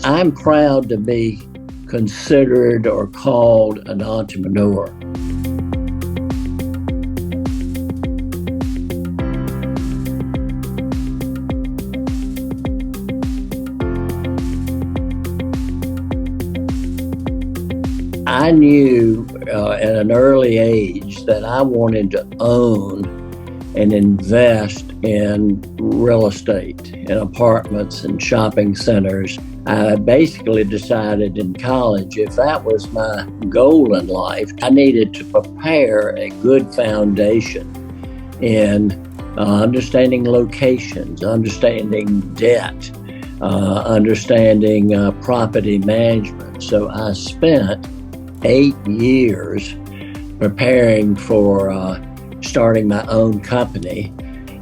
I'm proud to be considered or called an entrepreneur. I knew at an early age that I wanted to own and invest in real estate, in apartments and shopping centers. I basically decided in college, if that was my goal in life, I needed to prepare a good foundation in understanding locations, understanding debt, understanding property management. So I spent 8 years preparing for starting my own company.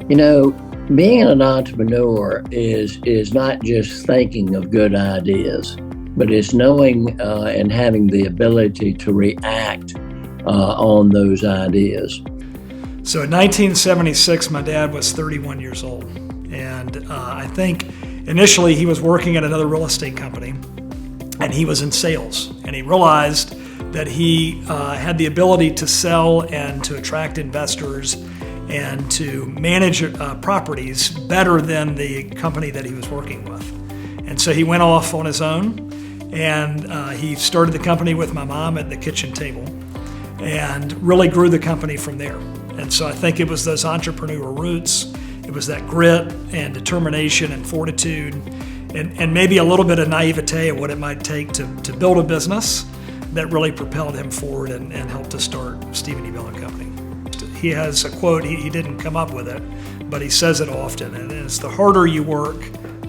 You know, being an entrepreneur is not just thinking of good ideas, but it's knowing and having the ability to react on those ideas. So in 1976, my dad was 31 years old. And I think initially he was working at another real estate company, and he was in sales. And he realized that he had the ability to sell and to attract investors and to manage properties better than the company that he was working with. And so he went off on his own, and he started the company with my mom at the kitchen table and really grew the company from there. And so I think it was those entrepreneurial roots, it was that grit and determination and fortitude, and maybe a little bit of naivete of what it might take to build a business that really propelled him forward and helped to start Stephen E. Bell & Company. He has a quote, he didn't come up with it, but he says it often, and it's the harder you work,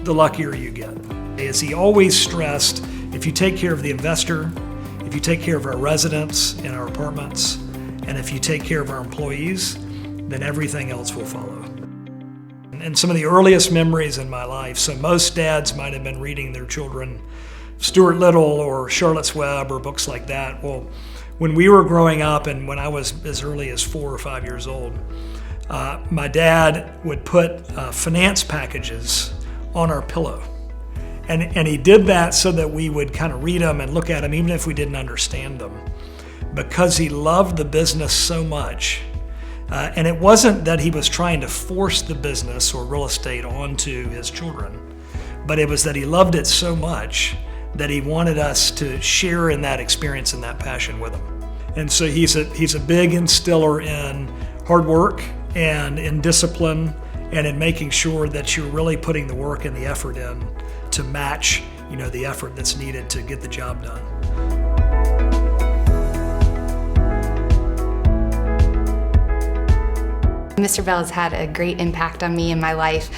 the luckier you get. As he always stressed, if you take care of the investor, if you take care of our residents in our apartments, and if you take care of our employees, then everything else will follow. And some of the earliest memories in my life, so most dads might have been reading their children Stuart Little or Charlotte's Web or books like that. Well, when we were growing up and when I was as early as 4 or 5 years old, my dad would put finance packages on our pillow. And he did that so that we would kind of read them and look at them even if we didn't understand them, because he loved the business so much. And it wasn't that he was trying to force the business or real estate onto his children, but it was that he loved it so much that he wanted us to share in that experience and that passion with him. And so he's a big instiller in hard work and in discipline and in making sure that you're really putting the work and the effort in to match, the effort that's needed to get the job done. Mr. Bell has had a great impact on me in my life.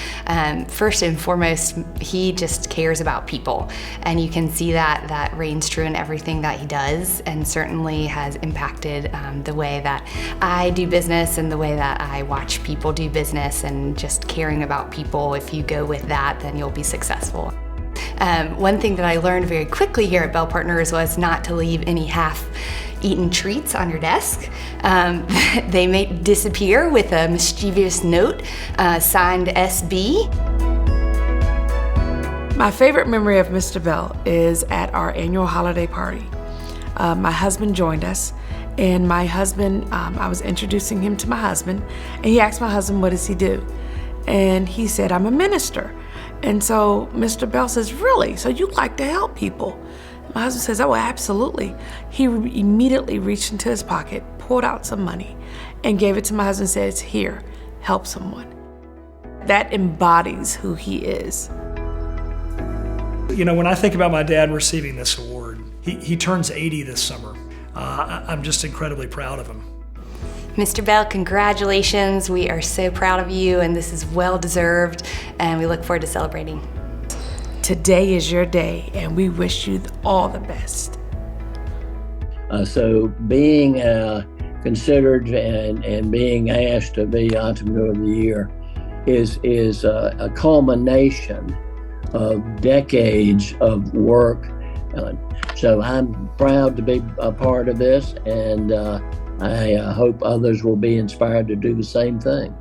First and foremost, he just cares about people. And you can see that reigns true in everything that he does, and certainly has impacted the way that I do business and the way that I watch people do business, and just caring about people. If you go with that, then you'll be successful. One thing that I learned very quickly here at Bell Partners was not to leave any half-eaten treats on your desk. They may disappear with a mischievous note signed SB. My favorite memory of Mr. Bell is at our annual holiday party. My husband joined us, and my husband, I was introducing him to my husband, and he asked my husband, what does he do? And he said, I'm a minister. And so Mr. Bell says, really? So you like to help people? My husband says, oh, absolutely. He immediately reached into his pocket, pulled out some money, and gave it to my husband and says, here, help someone. That embodies who he is. When I think about my dad receiving this award, he turns 80 this summer. I'm just incredibly proud of him. Mr. Bell, congratulations. We are so proud of you, and this is well-deserved, and we look forward to celebrating. Today is your day, and we wish you all the best. So being considered and being asked to be Entrepreneur of the Year is a culmination of decades of work. So I'm proud to be a part of this, and I hope others will be inspired to do the same thing.